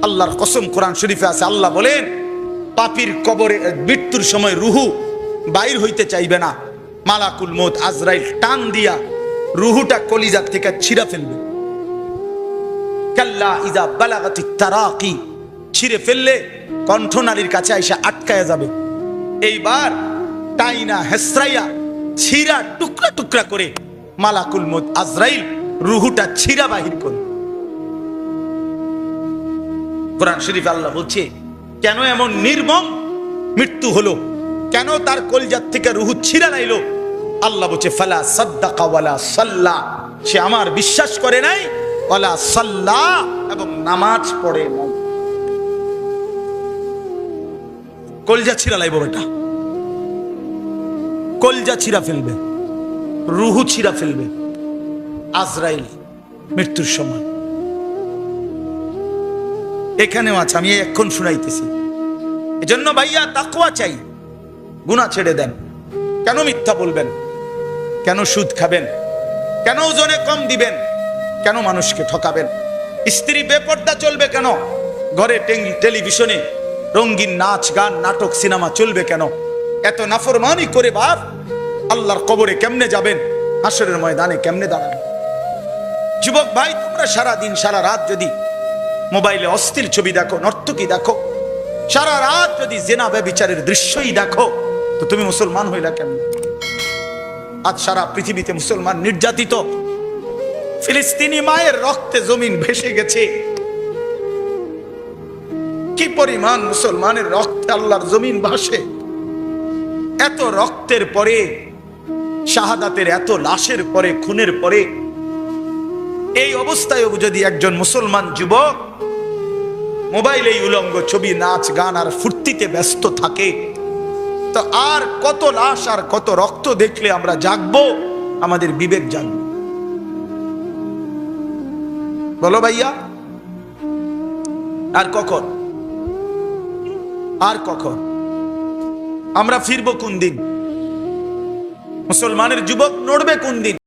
আল্লাহর কসম, কোরআন শরীফে আছে, আল্লাহ বলেন পাপীর কবরে মৃত্যুর সময় রুহু বাইর হইতে চাইবে না, মালাকুল মউত আজরাইল টান দিয়া রুহুটা কলিজার থেকে ছিঁড়া ফেলবে। কাল্লা ইযা বালাগাতিত তারাকি, ছিঁড়ে ফেললে কণ্ঠনালীর কাছে আইসা আটকায়া যাবে। এইবার টাইনা হেসরাইয়া ছিঁড়া টুকরা টুকরা করে মালাকুল মউত আজরাইল রুহুটা ছিঁড়া বাহির করে। কোরআন শরীফ আল্লাহ বলছে কেন এমন নির্মম মৃত্যু হলো, কেন তার কলিজার থেকে রুহু ছিঁড়া লাইলো। আল্লাহ বলছে ফালা সাদ্দাকা ওয়ালা সাল্লা, সে আমার বিশ্বাস করে নাই, ওয়ালা সাল্লা, এবং নামাজ পড়ে নাই। কলিজা ছিঁড়া লাইব, বেটা কলিজা ছিঁড়া ফেলবে, রুহু ছিঁড়া ফেলবে আজরাইল মৃত্যুর সময়। এখানেও আছে, আমি এখন শুনাইতেছি। এজন্য ভাইয়া তাকওয়া চাই, গুনাহ ছেড়ে দেন। কেন মিথ্যা বলবেন? কেন সুদ খাবেন? কেন ওজনে কম দিবেন? কেন মানুষকে ঠকাবেন? স্ত্রী বেপর্দা চলবে কেন? ঘরে টেলিভিশনে রঙিন নাচ গান নাটক সিনেমা চলবে কেন? এত নাফরমানি করে বাপ আল্লাহর কবরে কেমনে যাবেন? হাসরের ময়দানে কেমনে দাঁড়াবেন? যুবক ভাই, তোমরা সারা দিন সারা রাত যদি মোবাইলে অস্থির ছবি দেখো, নর্তকী দেখো, সারা রাত যদি জেনা ব্যভিচারের দৃশ্যই দেখো, তো তুমি মুসলমান হইলা কেমন? আজ সারা পৃথিবীতে মুসলমান নির্যাতিত। ফিলিস্তিনি মায়ের রক্তে জমিন ভেসে গেছে। কি পরিমাণ মুসলমানের রক্তে আল্লাহর জমিন ভাসে। এত রক্তের পরে, শাহাদাতের এত লাশের পরে, খুনের পরে, এই অবস্থায় যদি একজন মুসলমান যুবক মোবাইলে উলঙ্গ ছবি, নাচ গান আর ফুর্তিতে ব্যস্ত থাকে, তো আর কত লাশ আর কত রক্ত দেখলে আমরা জাগবো? আমাদের বিবেক জাগবে? বলো ভাইয়া, আর কখন? আর কখন? আমরা ফিরবো কোন দিন? মুসলমানের যুবক নড়বে কোন দিন?